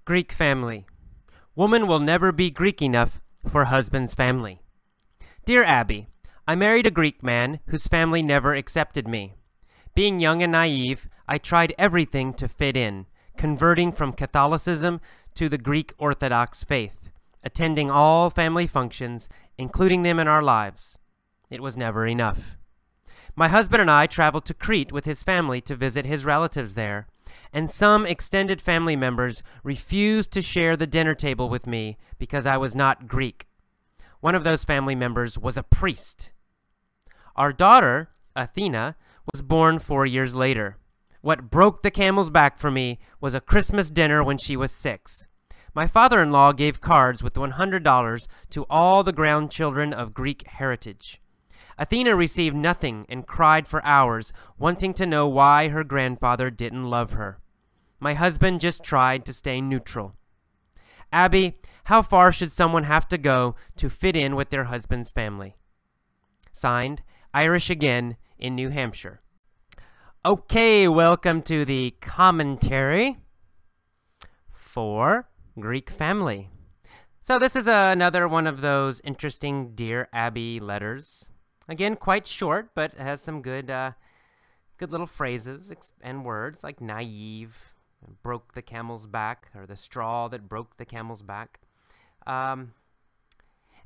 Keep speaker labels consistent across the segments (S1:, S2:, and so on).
S1: Greek family. Woman will never be Greek enough for husband's family. Dear Abby, I married a Greek man whose family never accepted me. Being young and naive, I tried everything to fit in, converting from Catholicism to the Greek Orthodox faith, attending all family functions, including them in our lives. It was never enough. My husband and I traveled to Crete with his family to visit his relatives there, and some extended family members refused to share the dinner table with me because I was not Greek. One of those family members was a priest. Our daughter, Athena, was born 4 years later. What broke the camel's back for me was a Christmas dinner when she was 6. My father-in-law gave cards with $100 to all the grandchildren of Greek heritage. Athena received nothing and cried for hours, wanting to know why her grandfather didn't love her. My husband just tried to stay neutral. Abby, how far should someone have to go to fit in with their husband's family? Signed, Irish again in New Hampshire. Okay, welcome to the commentary for Greek family. So this is another one of those interesting Dear Abby letters. Again, quite short, but it has some good little phrases and words like naive, broke the camel's back, or the straw that broke the camel's back. But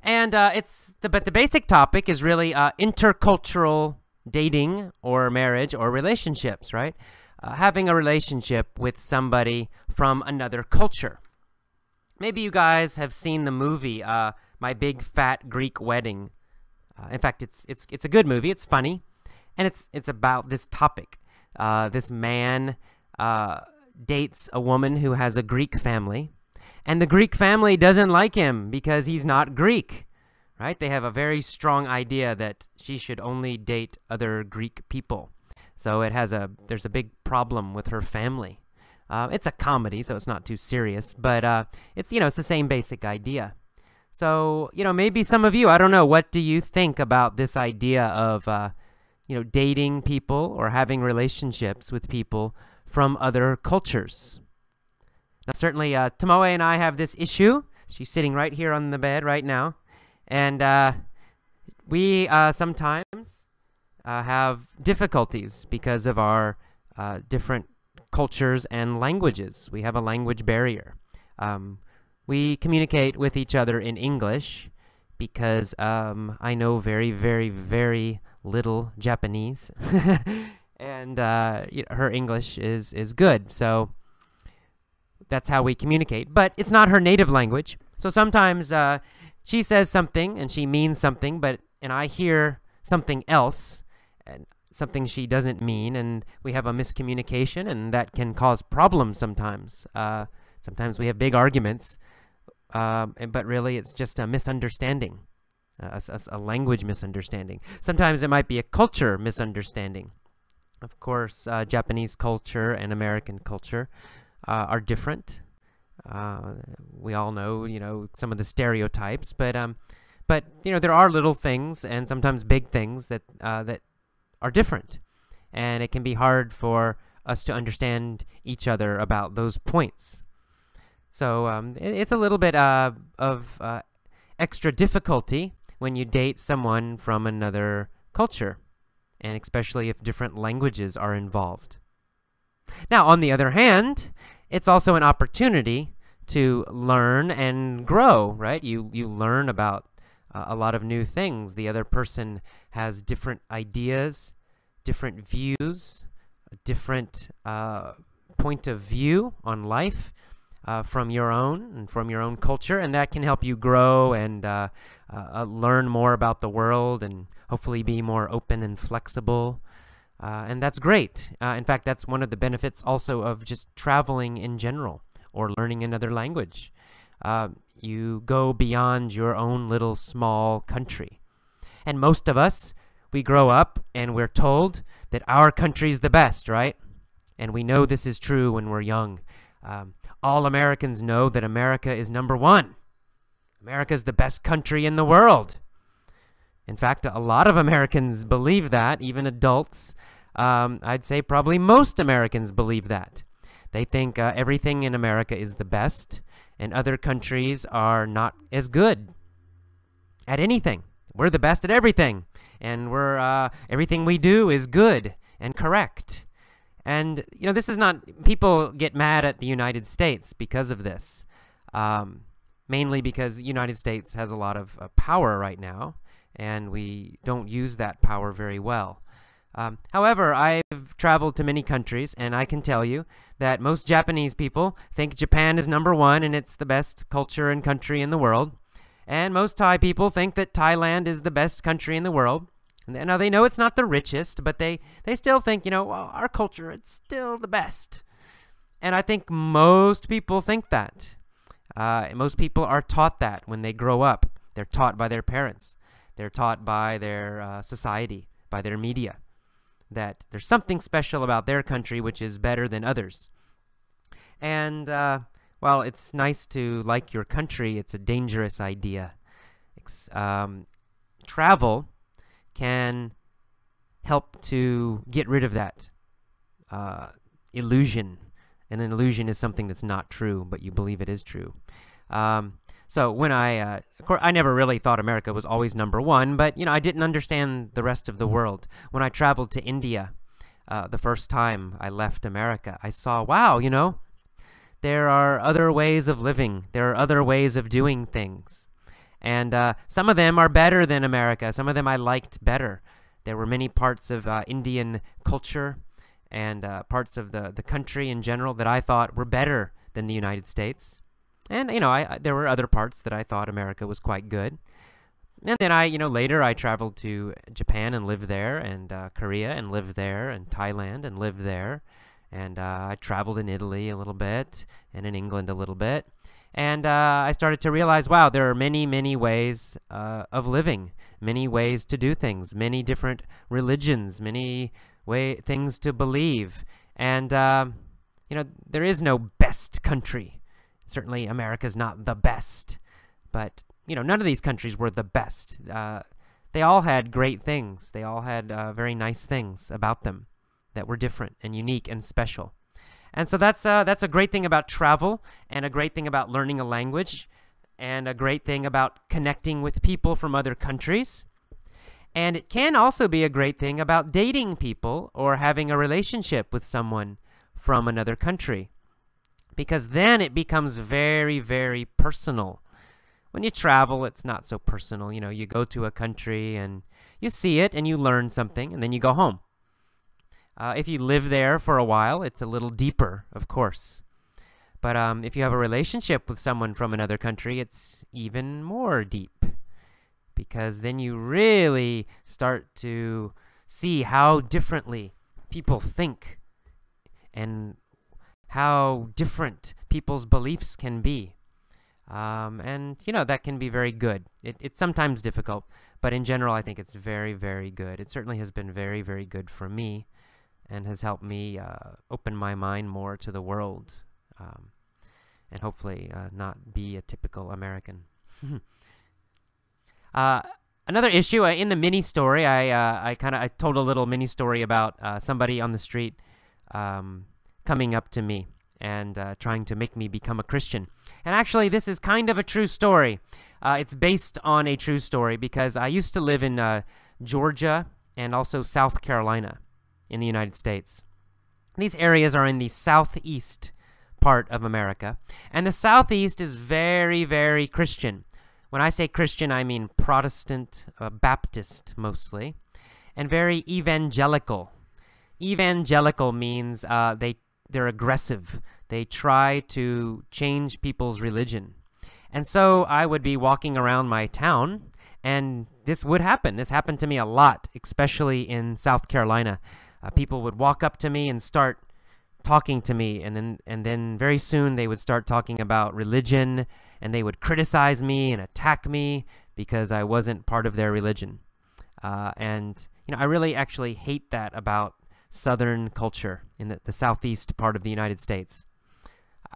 S1: the basic topic is really intercultural dating or marriage or relationships, right? Having a relationship with somebody from another culture. Maybe you guys have seen the movie My Big Fat Greek Wedding. In fact, it's a good movie. It's funny, and it's about this topic. This man dates a woman who has a Greek family, and the Greek family doesn't like him because he's not Greek, right? They have a very strong idea that she should only date other Greek people. So there's a big problem with her family. It's a comedy, so it's not too serious, but it's the same basic idea. So, maybe some of you, I don't know, what do you think about this idea of, dating people or having relationships with people from other cultures? Now, certainly, Tomoe and I have this issue. She's sitting right here on the bed right now. And we sometimes have difficulties because of our different cultures and languages. We have a language barrier. We communicate with each other in English because I know very, very, very little Japanese, and her English is good, so that's how we communicate. But it's not her native language, so sometimes she says something and she means something, and I hear something else, and something she doesn't mean, and we have a miscommunication, and that can cause problems sometimes. Sometimes we have big arguments. But really it's just a misunderstanding, a language misunderstanding. Sometimes it might be a culture misunderstanding. Of course, Japanese culture and American culture are different. We all know, some of the stereotypes, but there are little things and sometimes big things that are different, and it can be hard for us to understand each other about those points. So it's a little bit of extra difficulty when you date someone from another culture, and especially if different languages are involved. Now, on the other hand, it's also an opportunity to learn and grow, right? You learn about a lot of new things. The other person has different ideas, different views, a different point of view on life. From your own culture, and that can help you grow and learn more about the world and hopefully be more open and flexible, and that's great. In fact, that's one of the benefits also of just traveling in general or learning another language. You go beyond your own little small country, and most of us, we grow up and we're told that our country's the best, right? And we know this is true when we're young. All Americans know that America is number one. America's the best country in the world. In fact, a lot of Americans believe that, even adults. I'd say probably most Americans believe that They think everything in America is the best, and other countries are not as good at anything. We're the best at everything, and everything we do is good and correct. And, this is not, people get mad at the United States because of this, mainly because the United States has a lot of power right now, and we don't use that power very well. However, I've traveled to many countries, and I can tell you that most Japanese people think Japan is #1 and it's the best culture and country in the world. And most Thai people think that Thailand is the best country in the world. Now, they know it's not the richest, but they still think, well, our culture, it's still the best. And I think most people think that. Most people are taught that when they grow up. They're taught by their parents. They're taught by their society, by their media, that there's something special about their country which is better than others. And, well, it's nice to like your country. It's a dangerous idea. Travel can help to get rid of that illusion. And an illusion is something that's not true, but you believe it is true. So when of course, I never really thought America was always #1, but, I didn't understand the rest of the world. When I traveled to India, the first time I left America, I saw, wow, there are other ways of living. There are other ways of doing things. And some of them are better than America. Some of them I liked better. There were many parts of Indian culture and parts of the country in general that I thought were better than the United States. And, there were other parts that I thought America was quite good. And then later I traveled to Japan and lived there, and Korea and lived there, and Thailand and lived there. And I traveled in Italy a little bit, and in England a little bit. And I started to realize, wow, there are many, many ways of living, many ways to do things, many different religions, many things to believe. And, there is no best country. Certainly America's not the best. But, none of these countries were the best. They all had great things. They all had very nice things about them that were different and unique and special. And so that's a great thing about travel, and a great thing about learning a language, and a great thing about connecting with people from other countries. And it can also be a great thing about dating people or having a relationship with someone from another country, because then it becomes very, very personal. When you travel, it's not so personal. You go to a country and you see it and you learn something, and then you go home. If you live there for a while, it's a little deeper, of course. But if you have a relationship with someone from another country, it's even more deep, because then you really start to see how differently people think and how different people's beliefs can be. And, that can be very good. It's sometimes difficult, but in general, I think it's very, very good. It certainly has been very, very good for me, and has helped me open my mind more to the world, and hopefully not be a typical American. Another issue in the mini story, I told a little mini story about somebody on the street coming up to me and trying to make me become a Christian. And actually, this is kind of a true story. It's based on a true story, because I used to live in Georgia and also South Carolina in the United States. These areas are in the southeast part of America, and the southeast is very, very Christian. When I say Christian, I mean Protestant, Baptist mostly, and very evangelical. Evangelical means they're aggressive. They try to change people's religion. And so I would be walking around my town, and this would happen. This happened to me a lot, especially in South Carolina. People would walk up to me and start talking to me, and then very soon they would start talking about religion, and they would criticize me and attack me because I wasn't part of their religion. And I really actually hate that about Southern culture in the southeast part of the United States.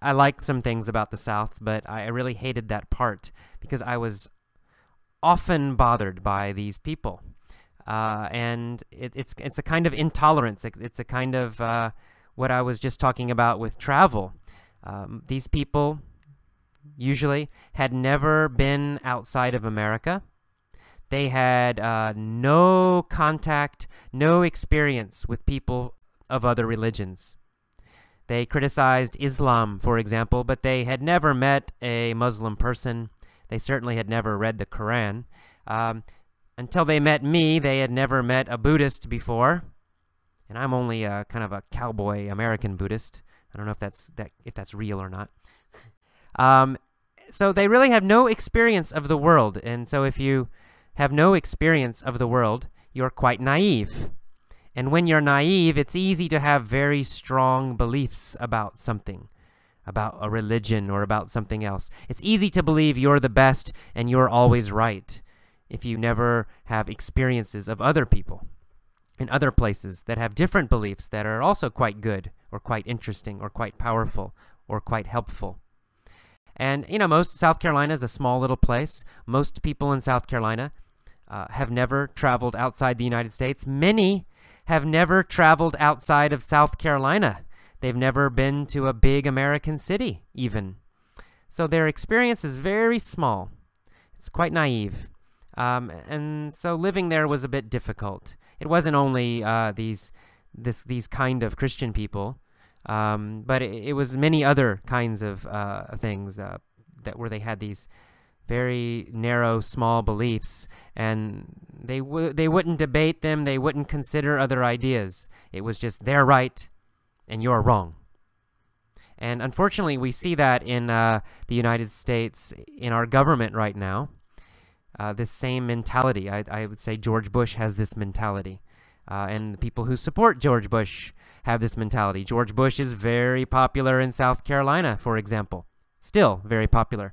S1: I like some things about the South, but I really hated that part, because I was often bothered by these people. And it's a kind of intolerance. It's a kind of what I was just talking about with travel. These people usually had never been outside of America. They had no contact, no experience with people of other religions. They criticized Islam, for example, but they had never met a Muslim person. They certainly had never read the Quran. Until they met me, they had never met a Buddhist before. And I'm only kind of a cowboy American Buddhist. I don't know if that's real or not. So they really have no experience of the world. And so if you have no experience of the world, you're quite naive. And when you're naive, it's easy to have very strong beliefs about something, about a religion or about something else. It's easy to believe you're the best and you're always right if you never have experiences of other people in other places that have different beliefs that are also quite good or quite interesting or quite powerful or quite helpful. And, South Carolina is a small little place. Most people in South Carolina have never traveled outside the United States. Many have never traveled outside of South Carolina. They've never been to a big American city, even. So their experience is very small. It's quite naive. And so living there was a bit difficult. It wasn't only these kind of Christian people, but it was many other kinds of things where they had these very narrow, small beliefs, and they wouldn't debate them. They wouldn't consider other ideas. It was just they're right and you're wrong. And unfortunately, we see that in the United States, in our government right now. This same mentality. I would say George Bush has this mentality. And the people who support George Bush have this mentality. George Bush is very popular in South Carolina, for example. Still very popular.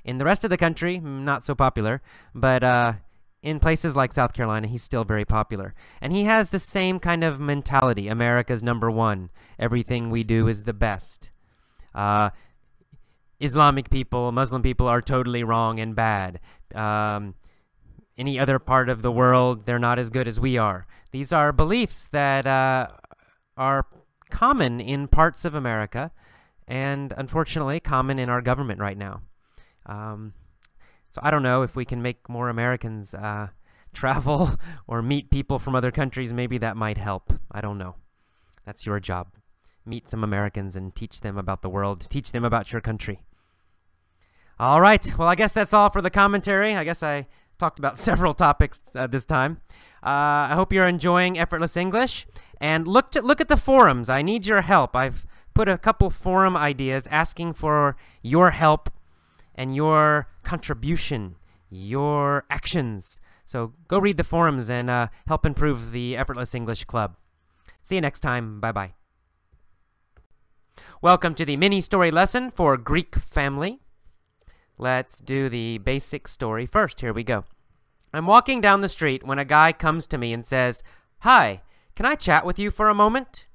S1: In the rest of the country, not so popular, but in places like South Carolina, he's still very popular. And he has the same kind of mentality. America's number one. Everything we do is the best. Islamic people, Muslim people are totally wrong and bad. Any other part of the world, they're not as good as we are. These are beliefs that are common in parts of America and, unfortunately, common in our government right now. So I don't know if we can make more Americans travel or meet people from other countries. Maybe that might help. I don't know. That's your job. Meet some Americans and teach them about the world. Teach them about your country. All right. Well, I guess that's all for the commentary. I guess I talked about several topics this time. I hope you're enjoying Effortless English. And look at the forums. I need your help. I've put a couple forum ideas asking for your help and your contribution, your actions. So go read the forums and help improve the Effortless English Club. See you next time. Bye-bye. Welcome to the mini story lesson for Greek family. Let's do the basic story first. Here we go. I'm walking down the street when a guy comes to me and says, "Hi, can I chat with you for a moment?"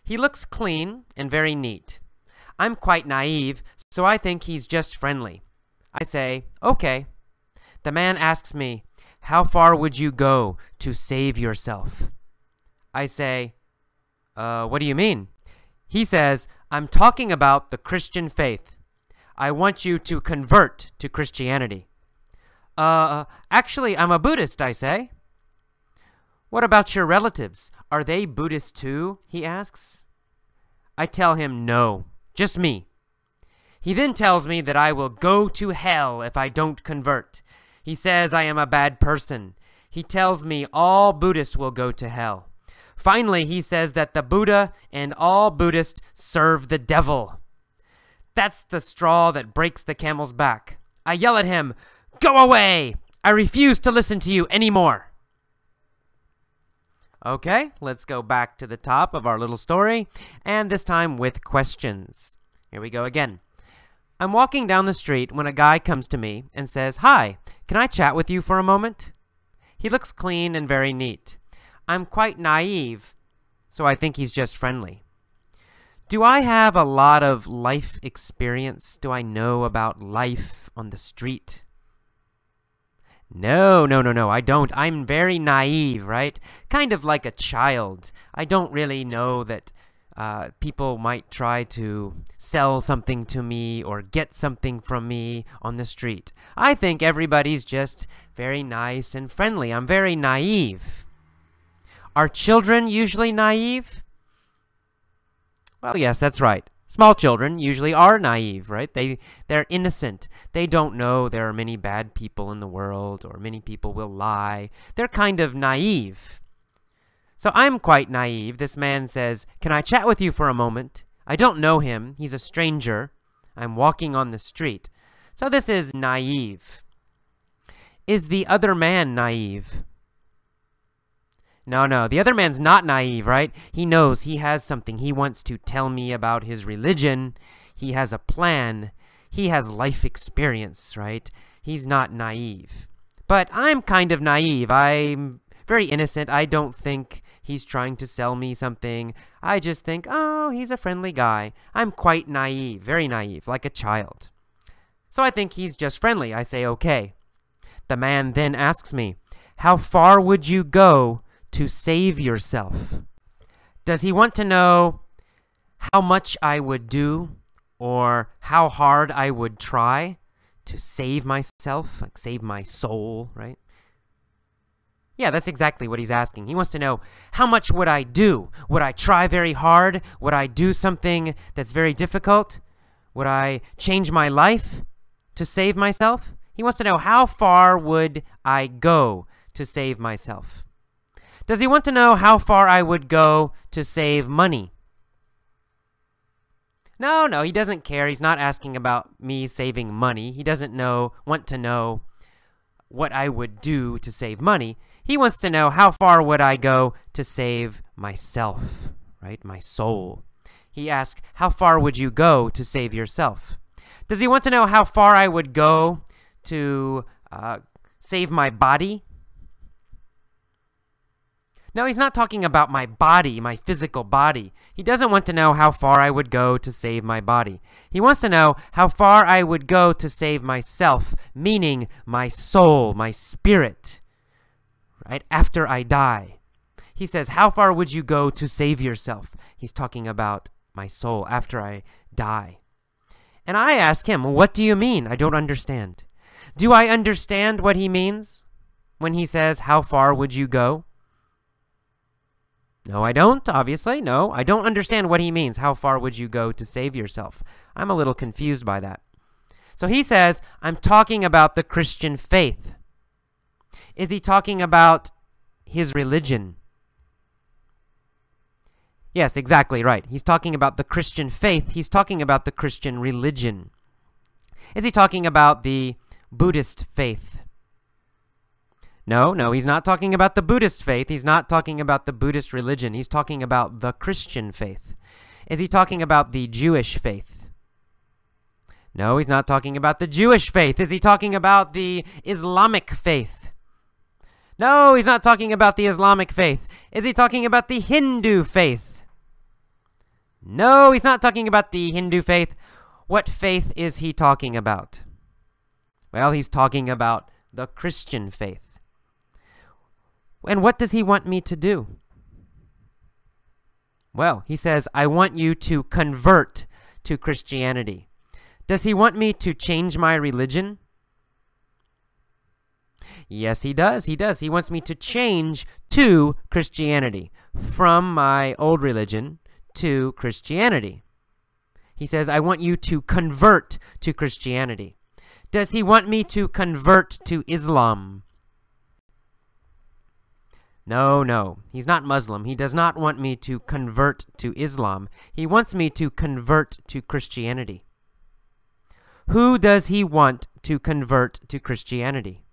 S1: He looks clean and very neat. I'm quite naive, so I think he's just friendly. I say, "Okay." The man asks me, "How far would you go to save yourself?" I say, what do you mean?" He says, "I'm talking about the Christian faith. I want you to convert to Christianity." Actually, I'm a Buddhist," I say. "What about your relatives? Are they Buddhist too?" he asks. I tell him no, just me. He then tells me that I will go to hell if I don't convert. He says I am a bad person. He tells me all Buddhists will go to hell. Finally, he says that the Buddha and all Buddhists serve the devil. That's the straw that breaks the camel's back. I yell at him, "Go away! I refuse to listen to you anymore." Okay, let's go back to the top of our little story, and this time with questions. Here we go again. I'm walking down the street when a guy comes to me and says, "Hi, can I chat with you for a moment?" He looks clean and very neat. I'm quite naive, so I think he's just friendly. Do I have a lot of life experience? Do I know about life on the street? No, no, no, no, I don't. I'm very naive, right? Kind of like a child. I don't really know that people might try to sell something to me or get something from me on the street. I think everybody's just very nice and friendly. I'm very naive. Are children usually naive? Well, yes, that's right. Small children usually are naive, right? They're innocent. They don't know there are many bad people in the world or many people will lie. They're kind of naive. So I'm quite naive. This man says, "Can I chat with you for a moment?" I don't know him. He's a stranger. I'm walking on the street. So this is naive. Is the other man naive? No, no, the other man's not naive, right? He knows he has something. He wants to tell me about his religion. He has a plan. He has life experience, right? He's not naive. But I'm kind of naive. I'm very innocent. I don't think he's trying to sell me something. I just think, oh, he's a friendly guy. I'm quite naive, very naive, like a child. So I think he's just friendly. I say, okay. The man then asks me, "How far would you go to save yourself?" Does he want to know how much I would do or how hard I would try to save myself, like save my soul, right? Yeah, that's exactly what he's asking. He wants to know, how much would I do? Would I try very hard? Would I do something that's very difficult? Would I change my life to save myself? He wants to know, how far would I go to save myself? Does he want to know how far I would go to save money? No, no, he doesn't care. He's not asking about me saving money. He doesn't want to know what I would do to save money. He wants to know, how far would I go to save myself, right? My soul. He asks, how far would you go to save yourself? Does he want to know how far I would go to save my body? No, he's not talking about my body, my physical body. He doesn't want to know how far I would go to save my body. He wants to know how far I would go to save myself, meaning my soul, my spirit, right? After I die. He says, how far would you go to save yourself? He's talking about my soul after I die. And I ask him, what do you mean? I don't understand. Do I understand what he means when he says, how far would you go? No, I don't, obviously. No, I don't understand what he means. How far would you go to save yourself? I'm a little confused by that. So he says, I'm talking about the Christian faith. Is he talking about his religion? Yes, exactly right. He's talking about the Christian faith. He's talking about the Christian religion. Is he talking about the Buddhist faith? No, no, he's not talking about the Buddhist faith. He's not talking about the Buddhist religion. He's talking about the Christian faith. Is he talking about the Jewish faith? No, he's not talking about the Jewish faith. Is he talking about the Islamic faith? No, he's not talking about the Islamic faith. Is he talking about the Hindu faith? No, he's not talking about the Hindu faith. What faith is he talking about? Well, he's talking about the Christian faith. And what does he want me to do? Well, he says, I want you to convert to Christianity. Does he want me to change my religion? Yes, he does. He does. He wants me to change to Christianity, from my old religion to Christianity. He says, I want you to convert to Christianity. Does he want me to convert to Islam? No, no, he's not Muslim. He does not want me to convert to Islam. He wants me to convert to Christianity. Who does he want to convert to Christianity?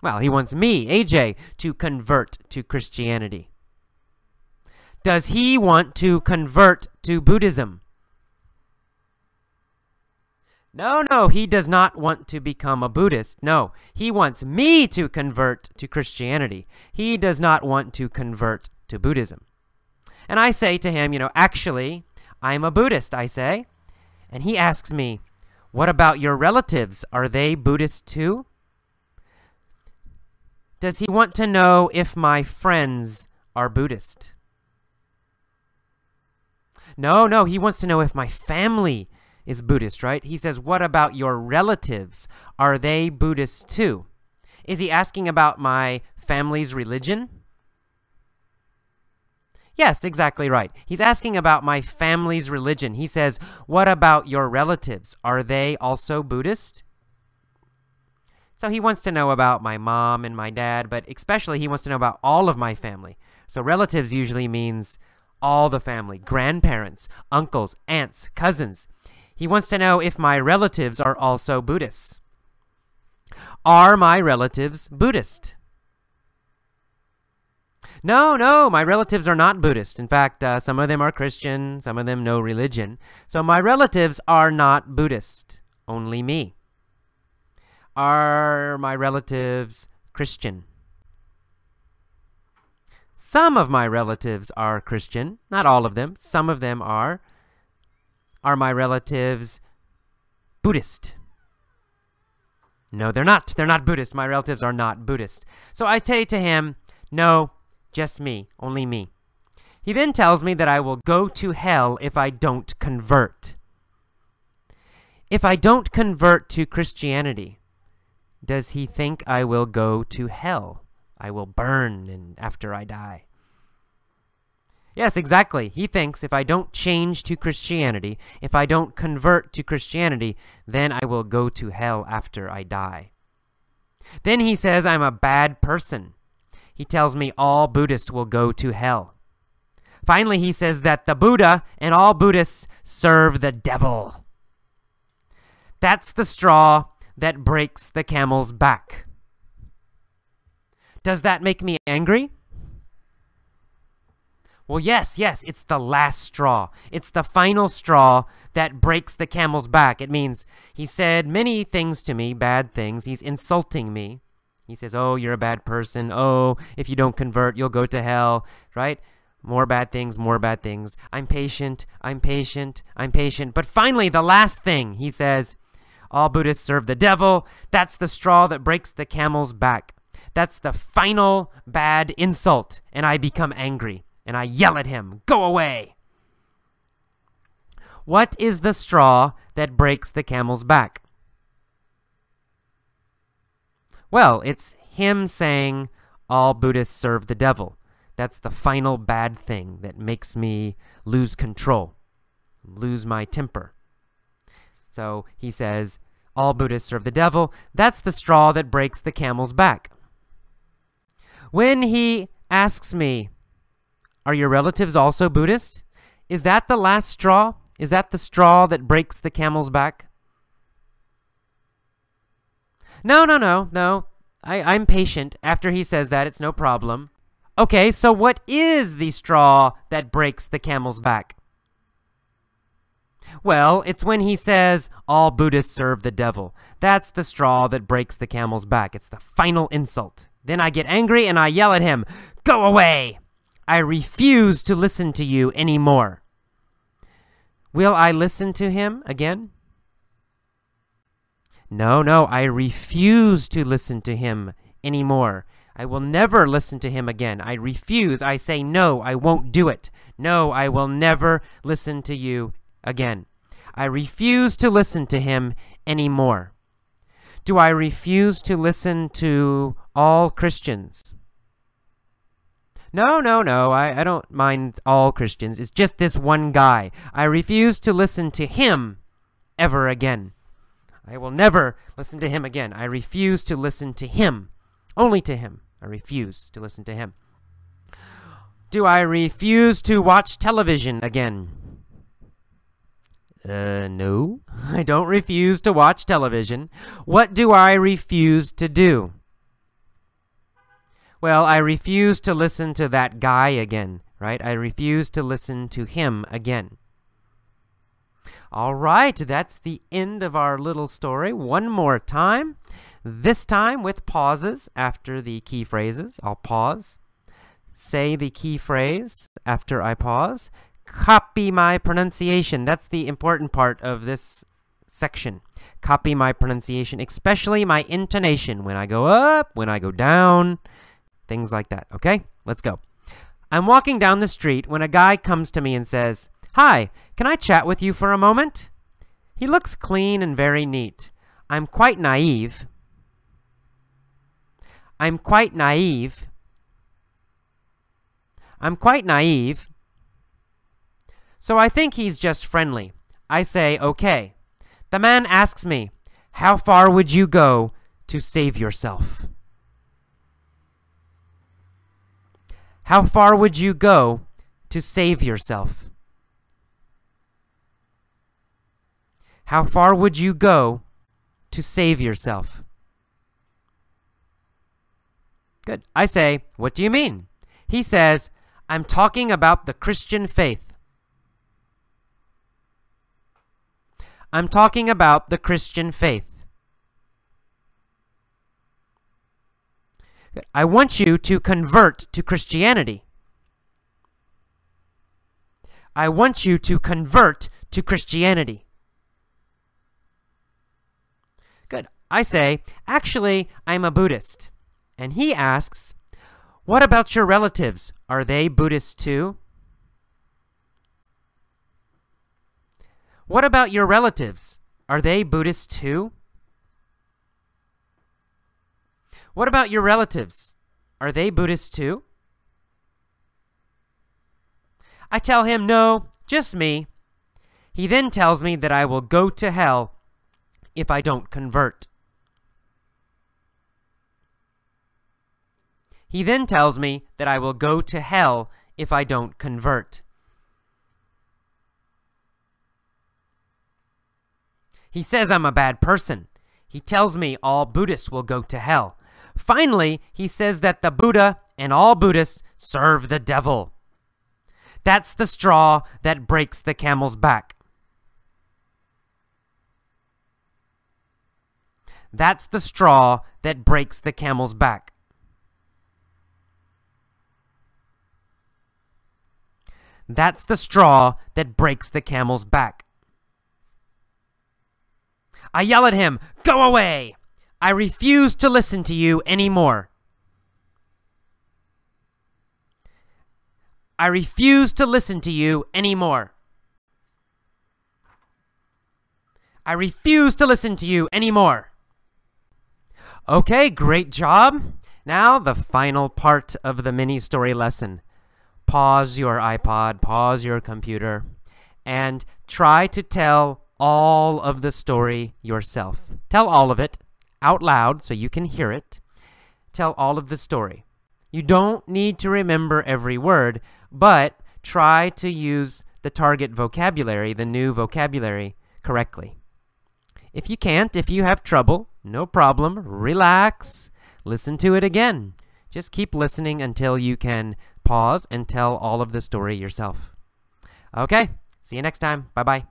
S1: Well, he wants me, AJ, to convert to Christianity. Does he want to convert to Buddhism? No, no, he does not want to become a Buddhist. No, he wants me to convert to Christianity. He does not want to convert to Buddhism. And I say to him, actually, I'm a Buddhist, I say. And he asks me, What about your relatives? Are they Buddhist too? Does he want to know if my friends are Buddhist? No, he wants to know if my family is Buddhist, right? He says, what about your relatives? Are they Buddhist too? Is he asking about my family's religion? Yes, exactly right. He's asking about my family's religion. He says, what about your relatives? Are they also Buddhist? So he wants to know about my mom and my dad, but especially he wants to know about all of my family. So relatives usually means all the family, grandparents, uncles, aunts, cousins. He wants to know if my relatives are also Buddhists. Are my relatives Buddhist? No, my relatives are not Buddhist. In fact, some of them are Christian, some of them no religion. So my relatives are not Buddhist, only me. Are my relatives Christian? Some of my relatives are Christian, not all of them. Some of them are. Are my relatives Buddhist? No, they're not. They're not Buddhist. My relatives are not Buddhist. So I say to him, no, just me, only me. He then tells me that I will go to hell if I don't convert. If I don't convert to Christianity, does he think I will go to hell? I will burn after I die. Yes, exactly. He thinks if I don't change to Christianity, if I don't convert to Christianity, then I will go to hell after I die. Then he says I'm a bad person. He tells me all Buddhists will go to hell. Finally, he says that the Buddha and all Buddhists serve the devil. That's the straw that breaks the camel's back. Does that make me angry? Well, yes, it's the last straw. It's the final straw that breaks the camel's back. It means he said many things to me, bad things. He's insulting me. He says, oh, you're a bad person. Oh, if you don't convert, you'll go to hell, right? More bad things, more bad things. I'm patient. But finally, the last thing, he says, all Buddhists serve the devil. That's the straw that breaks the camel's back. That's the final bad insult. And I become angry. And I yell at him, go away. What is the straw that breaks the camel's back? Well, it's him saying all Buddhists serve the devil. That's the final bad thing that makes me lose control, lose my temper. So he says, all Buddhists serve the devil. That's the straw that breaks the camel's back. When he asks me, are your relatives also Buddhist? Is that the last straw? Is that the straw that breaks the camel's back? No. I'm patient. After he says that, it's no problem. Okay, so what is the straw that breaks the camel's back? Well, it's when he says, all Buddhists serve the devil. That's the straw that breaks the camel's back. It's the final insult. Then I get angry and I yell at him, go away! I refuse to listen to you anymore. Will I listen to him again? No, I refuse to listen to him anymore. I will never listen to him again. I refuse. I say no, I won't do it. No, I will never listen to you again. I refuse to listen to him anymore. Do I refuse to listen to all Christians? No. I don't mind all Christians. It's just this one guy. I refuse to listen to him ever again. I will never listen to him again. I refuse to listen to him. Only to him. I refuse to listen to him. Do I refuse to watch television again? No. I don't refuse to watch television. What do I refuse to do? Well, I refuse to listen to that guy again, right? I refuse to listen to him again. All right, that's the end of our little story. One more time, this time with pauses after the key phrases. I'll pause, say the key phrase after I pause, copy my pronunciation. That's the important part of this section. Copy my pronunciation, especially my intonation when I go up, when I go down, things like that, okay? Let's go. I'm walking down the street when a guy comes to me and says, "Hi, can I chat with you for a moment?" He looks clean and very neat. I'm quite naive. I'm quite naive. I'm quite naive. So I think he's just friendly. I say, okay. The man asks me, "How far would you go to save yourself?" How far would you go to save yourself? How far would you go to save yourself? Good. I say, "What do you mean?" He says, "I'm talking about the Christian faith." I'm talking about the Christian faith. Good. I want you to convert to Christianity. I want you to convert to Christianity. Good. I say, "Actually, I'm a Buddhist." And he asks, "What about your relatives? Are they Buddhists too?" What about your relatives? Are they Buddhists too? What about your relatives? Are they Buddhists too? I tell him, "No, just me." He then tells me that I will go to hell if I don't convert. He then tells me that I will go to hell if I don't convert. He says I'm a bad person. He tells me all Buddhists will go to hell. Finally, he says that the Buddha and all Buddhists serve the devil. That's the straw that breaks the camel's back. That's the straw that breaks the camel's back. That's the straw that breaks the camel's back. I yell at him, "Go away! I refuse to listen to you anymore." I refuse to listen to you anymore. I refuse to listen to you anymore. Okay, great job. Now the final part of the mini story lesson. Pause your iPod, pause your computer, and try to tell all of the story yourself. Tell all of it out loud so you can hear it. Tell all of the story. You don't need to remember every word, but try to use the target vocabulary, the new vocabulary, correctly. If you can't, if you have trouble, no problem. Relax. Listen to it again. Just keep listening until you can pause and tell all of the story yourself. Okay, see you next time. Bye-bye.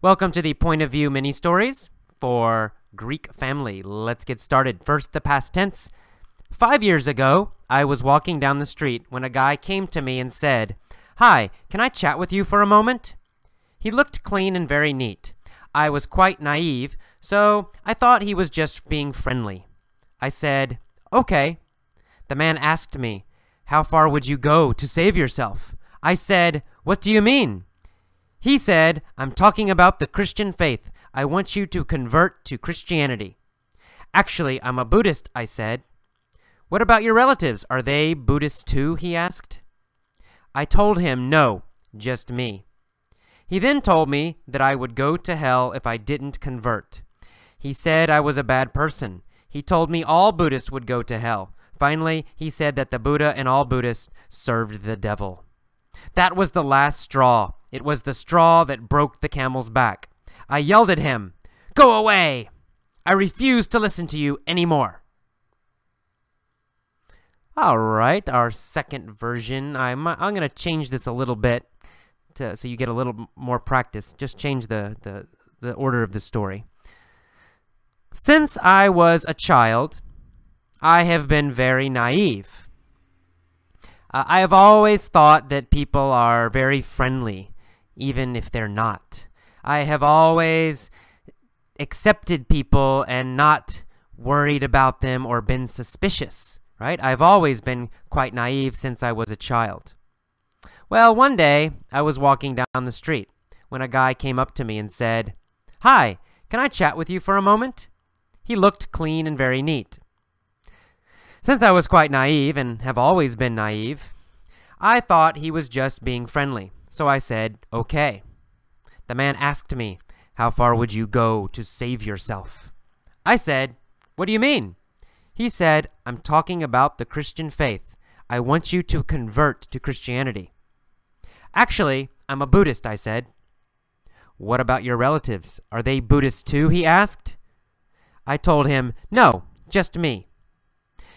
S1: Welcome to the Point of View mini stories for Greek family. Let's get started. First, the past tense. 5 years ago, I was walking down the street when a guy came to me and said, "Hi, can I chat with you for a moment?" He looked clean and very neat. I was quite naive, so I thought he was just being friendly. I said, "Okay." The man asked me, "How far would you go to save yourself?" I said, "What do you mean?" He said, "I'm talking about the Christian faith. I want you to convert to Christianity." "Actually, I'm a Buddhist," I said. "What about your relatives? Are they Buddhists too?" he asked. I told him, "No, just me." He then told me that I would go to hell if I didn't convert. He said I was a bad person. He told me all Buddhists would go to hell. Finally, he said that the Buddha and all Buddhists served the devil. That was the last straw. It was the straw that broke the camel's back. I yelled at him, "Go away! I refuse to listen to you anymore." All right, our second version. I'm going to change this a little bit so you get a little more practice. Just change the order of the story. Since I was a child, I have been very naive. I have always thought that people are very friendly, even if they're not. I have always accepted people and not worried about them or been suspicious, right? I've always been quite naive since I was a child. Well, one day I was walking down the street when a guy came up to me and said, "Hi, can I chat with you for a moment?" He looked clean and very neat. Since I was quite naive and have always been naive, I thought he was just being friendly, so I said, "Okay." The man asked me, "How far would you go to save yourself?" I said, "What do you mean?" He said, "I'm talking about the Christian faith. I want you to convert to Christianity." "Actually, I'm a Buddhist," I said. "What about your relatives? Are they Buddhists too?" he asked. I told him, "No, just me."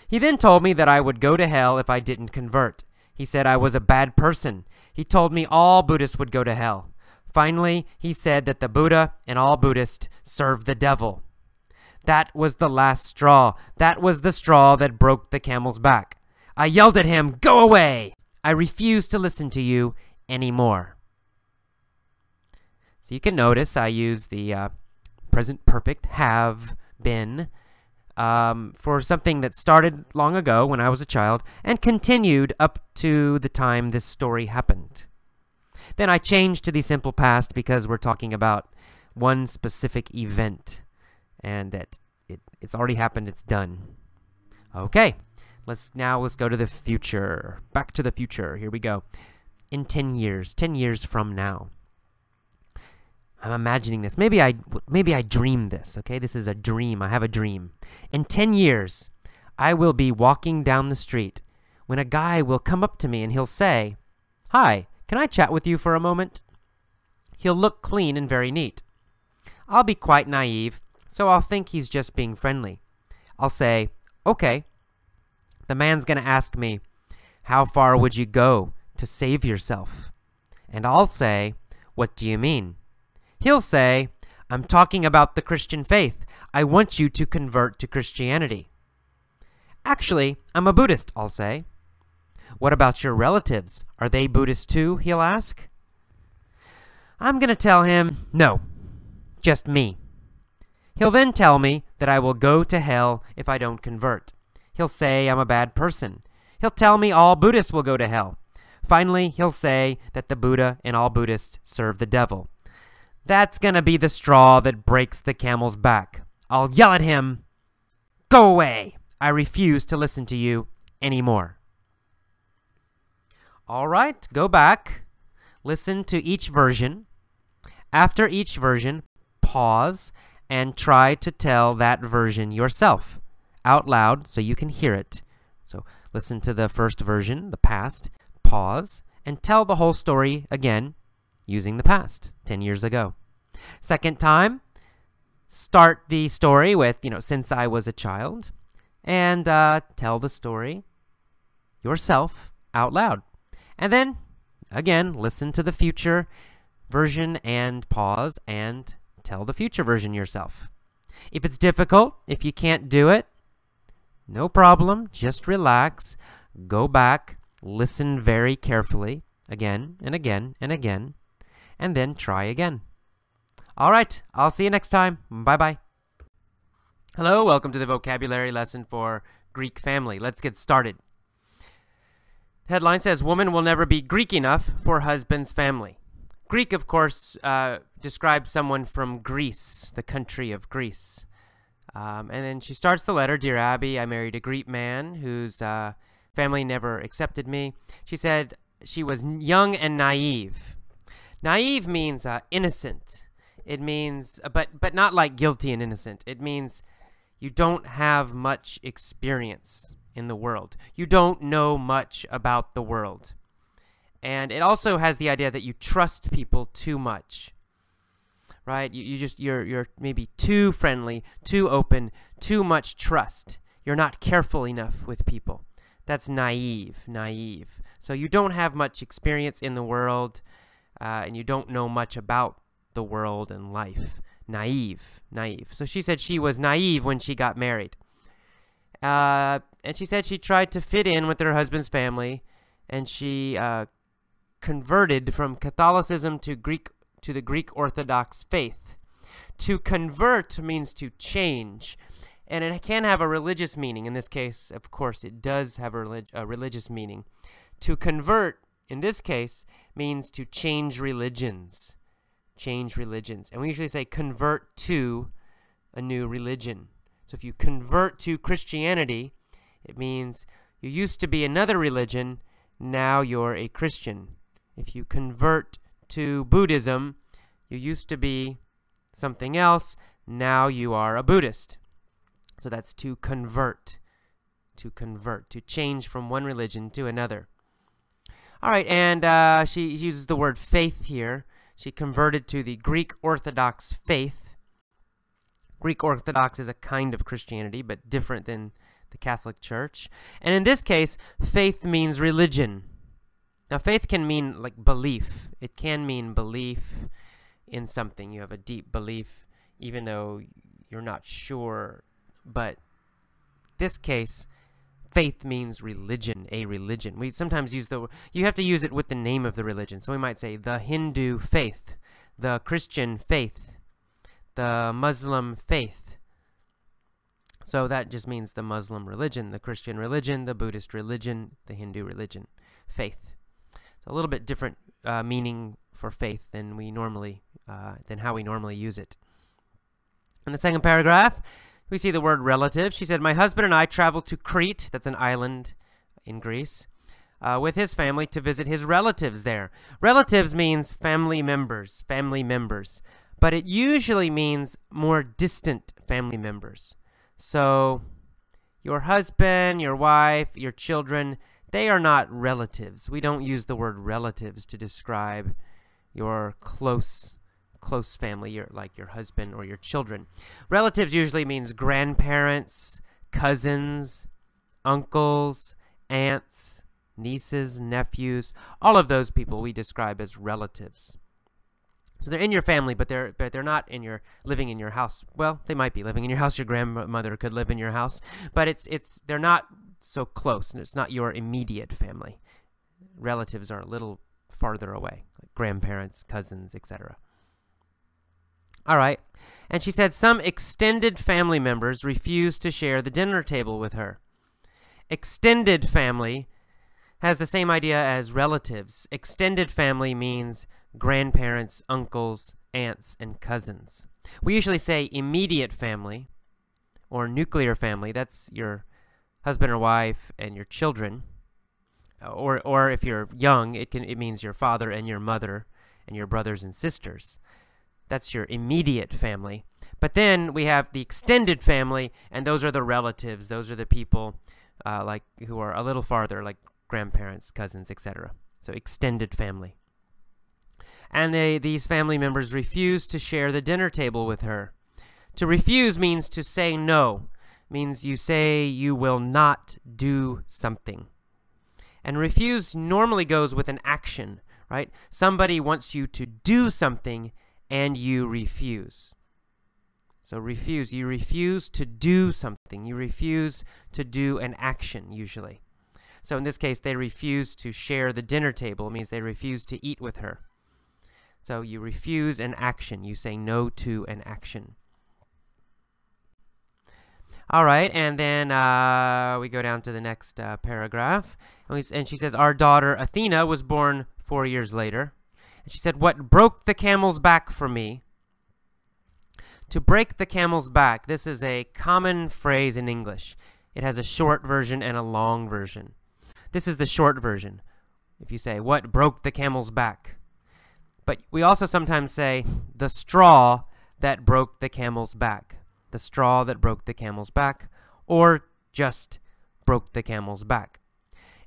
S1: He then told me that I would go to hell if I didn't convert. He said I was a bad person. He told me all Buddhists would go to hell. Finally, he said that the Buddha and all Buddhists serve the devil. That was the last straw. That was the straw that broke the camel's back. I yelled at him, "Go away! I refuse to listen to you anymore." So you can notice I use the present perfect have been for something that started long ago when I was a child and continued up to the time this story happened. Then I changed to the simple past because we're talking about one specific event and that it's already happened, it's done. Okay, let's go to the future. Back to the future. Here we go. In 10 years from now. I'm imagining this. Maybe I dreamed this, okay? This is a dream. I have a dream. In 10 years, I will be walking down the street when a guy will come up to me and he'll say, "Hi, can I chat with you for a moment?" He'll look clean and very neat. I'll be quite naive, so I'll think he's just being friendly. I'll say, "Okay." The man's gonna ask me, "How far would you go to save yourself?" And I'll say, "What do you mean?" He'll say, "I'm talking about the Christian faith. I want you to convert to Christianity." "Actually, I'm a Buddhist," I'll say. "What about your relatives? Are they Buddhists too?" he'll ask. I'm going to tell him, "No, just me." He'll then tell me that I will go to hell if I don't convert. He'll say I'm a bad person. He'll tell me all Buddhists will go to hell. Finally, he'll say that the Buddha and all Buddhists serve the devil. That's gonna be the straw that breaks the camel's back. I'll yell at him, "Go away! I refuse to listen to you anymore." All right, go back. Listen to each version. After each version, pause and try to tell that version yourself out loud so you can hear it. So listen to the first version, the past, pause, and tell the whole story again using the past, 10 years ago. Second time, start the story with, since I was a child, and tell the story yourself out loud. And then, again, listen to the future version and pause and tell the future version yourself. If it's difficult, if you can't do it, no problem. Just relax. Go back. Listen very carefully again and again and again. And then try again. All right. I'll see you next time. Bye-bye. Hello. Welcome to the vocabulary lesson for Greek family. Let's get started. The headline says, "Woman will never be Greek enough for husband's family." Greek, of course, describes someone from Greece, the country of Greece. And then she starts the letter, "Dear Abby, I married a Greek man whose family never accepted me." She said she was young and naive. Naive means innocent. It means, but not like guilty and innocent. It means you don't have much experience in the world. You don't know much about the world. And it also has the idea that you trust people too much, right? You're maybe too friendly, too open, too much trust. You're not careful enough with people. That's naive. So you don't have much experience in the world, and you don't know much about the world and life. Naive. So she said she was naive when she got married. And she said she tried to fit in with her husband's family, and she converted from Catholicism to Greek to the Greek Orthodox faith. To convert means to change, and it can have a religious meaning. In this case, of course, it does have a religious meaning. To convert, in this case, means to change religions. Change religions. And we usually say convert to a new religion. So if you convert to Christianity, it means you used to be another religion, now you're a Christian. If you convert to Buddhism, you used to be something else, now you are a Buddhist. So that's to convert. To convert, to change from one religion to another. All right, and she uses the word faith here. She converted to the Greek Orthodox faith. Greek Orthodox is a kind of Christianity, but different than the Catholic Church. And in this case, faith means religion. Now, faith can mean like belief. It can mean belief in something. You have a deep belief, even though you're not sure. But this case, faith means religion, a religion. We sometimes use you have to use it with the name of the religion. So we might say the Hindu faith, the Christian faith, the Muslim faith. So that just means the Muslim religion, the Christian religion, the Buddhist religion, the Hindu religion, faith. So a little bit different meaning for faith than how we normally use it. In the second paragraph, we see the word relative. She said, my husband and I traveled to Crete, that's an island in Greece, with his family to visit his relatives there. Relatives means family members, but it usually means more distant family members. So your husband, your wife, your children, they are not relatives. We don't use the word relatives to describe your close family, like your husband or your children. Relatives usually means grandparents, cousins, uncles, aunts, nieces, nephews. All of those people we describe as relatives. So they're in your family, but they're not living in your house. Well, they might be living in your house. Your grandmother could live in your house, but they're not so close, and it's not your immediate family. Relatives are a little farther away, like grandparents, cousins, etc. All right. And she said some extended family members refused to share the dinner table with her. Extended family has the same idea as relatives. Extended family means grandparents, uncles, aunts, and cousins. We usually say immediate family or nuclear family. That's your husband or wife and your children. Or if you're young, it means your father and your mother and your brothers and sisters. That's your immediate family. But then we have the extended family, and those are the relatives. Those are the people who are a little farther, like grandparents, cousins, etc. So extended family. And these family members refused to share the dinner table with her. To refuse means to say no. Means you say you will not do something. And refuse normally goes with an action, right? Somebody wants you to do something, and you refuse. So refuse. You refuse to do something. You refuse to do an action, usually. So in this case, they refuse to share the dinner table. It means they refuse to eat with her. So you refuse an action. You say no to an action. All right, and then we go down to the next paragraph. And she says, our daughter Athena was born 4 years later. And she said, what broke the camel's back for me? To break the camel's back, this is a common phrase in English. It has a short version and a long version. This is the short version. If you say, what broke the camel's back? But we also sometimes say, the straw that broke the camel's back. The straw that broke the camel's back, or just broke the camel's back.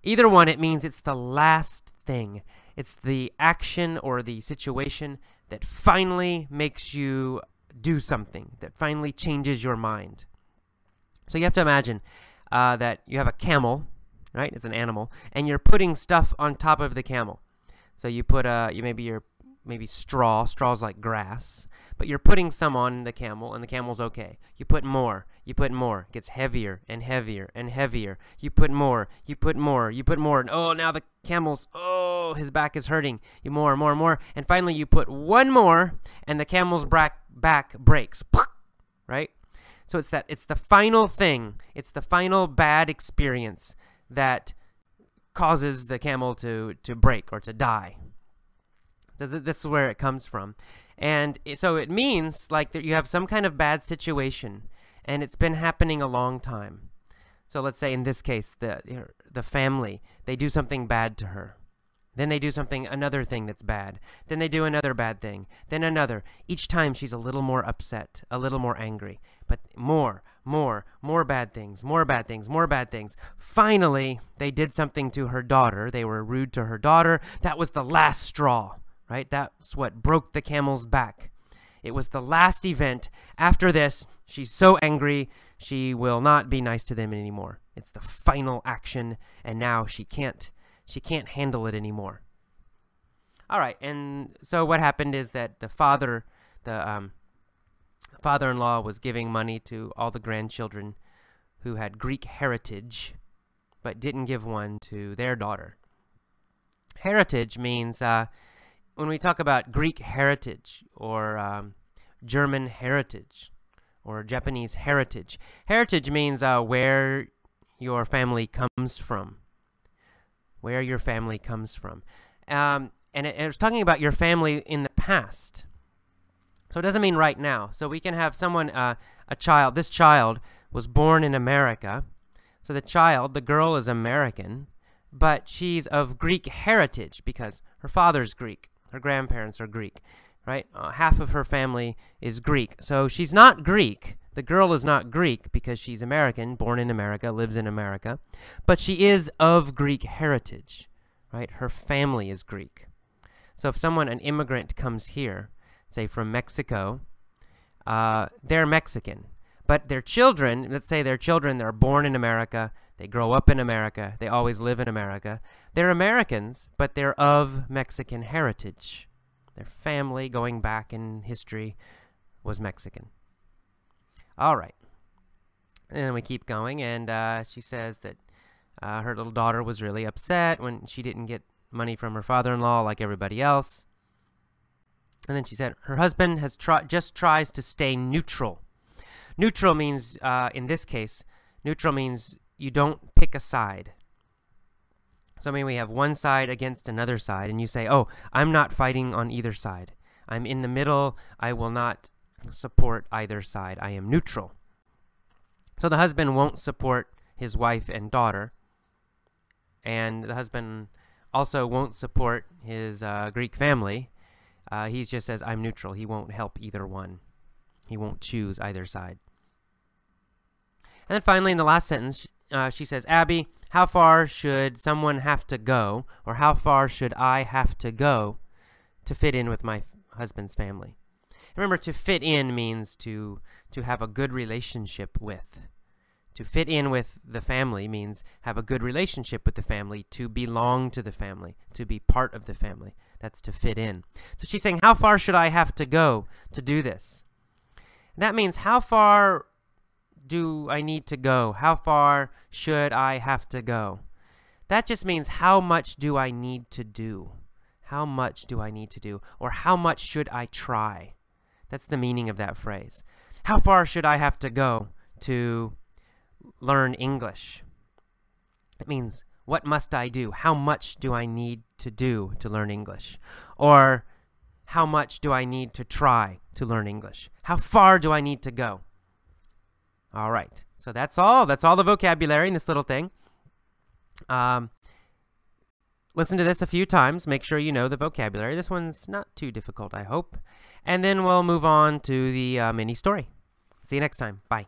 S1: Either one, it means it's the last thing. It's the action or the situation that finally makes you do something, that finally changes your mind. So you have to imagine that you have a camel, right? It's an animal, and you're putting stuff on top of the camel. So you put maybe straw. Straw's like grass, but you're putting some on the camel, and the camel's okay. You put more. It gets heavier and heavier and heavier. You put more. You put more. And oh, now the camel's, oh, his back is hurting. You more and more and more. And finally you put one more and the camel's back breaks. Right? So it's the final thing. It's the final bad experience that causes the camel to break or to die. This is where it comes from. And so it means like that you have some kind of bad situation and it's been happening a long time. So let's say in this case, the family, they do something bad to her. Then they do another thing that's bad. Then they do another bad thing. Then another. Each time she's a little more upset, a little more angry. But more bad things, more bad things, more bad things. Finally, they did something to her daughter. They were rude to her daughter. That was the last straw, right? That's what broke the camel's back. It was the last event. After this, she's so angry, she will not be nice to them anymore. It's the final action, and now she can't handle it anymore. All right, and so what happened is that the father-in-law was giving money to all the grandchildren who had Greek heritage, but didn't give one to their daughter. Heritage means, when we talk about Greek heritage or German heritage or Japanese heritage, heritage means where your family comes from. Where your family comes from. And it was talking about your family in the past. So it doesn't mean right now. So we can have someone, a child, this child was born in America. So the girl is American, but she's of Greek heritage because her father's Greek. Her grandparents are Greek, right? Half of her family is Greek. So she's not Greek. The girl is not Greek because she's American, born in America, lives in America. But she is of Greek heritage, right? Her family is Greek. So if an immigrant comes here, say from Mexico, they're Mexican. But their children, let's say they're born in America, they grow up in America, they always live in America. They're Americans, but they're of Mexican heritage. Their family, going back in history, was Mexican. All right. And then we keep going, and she says that her little daughter was really upset when she didn't get money from her father-in-law like everybody else. And then she said her husband just tries to stay neutral. Neutral means, in this case, neutral means you don't pick a side. So I mean, we have one side against another side, and you say, oh, I'm not fighting on either side. I'm in the middle. I will not support either side. I am neutral. So the husband won't support his wife and daughter, and the husband also won't support his Greek family. He just says, I'm neutral. He won't help either one. He won't choose either side. And then finally, in the last sentence, she says, Abby, how far should someone have to go, or how far should I have to go to fit in with my husband's family? Remember, to fit in means to have a good relationship with. To fit in with the family means have a good relationship with the family, to belong to the family, to be part of the family. That's to fit in. So she's saying, how far should I have to go to do this? And that means, how far do I need to go? How far should I have to go? That just means, how much do I need to do? How much do I need to do? Or how much should I try? That's the meaning of that phrase. How far should I have to go to learn English? It means, what must I do? How much do I need to do to learn English? Or how much do I need to try to learn English? How far do I need to go? All right. So that's all. That's all the vocabulary in this little thing. Listen to this a few times. Make sure you know the vocabulary. This one's not too difficult, I hope. And then we'll move on to the mini story. See you next time. Bye.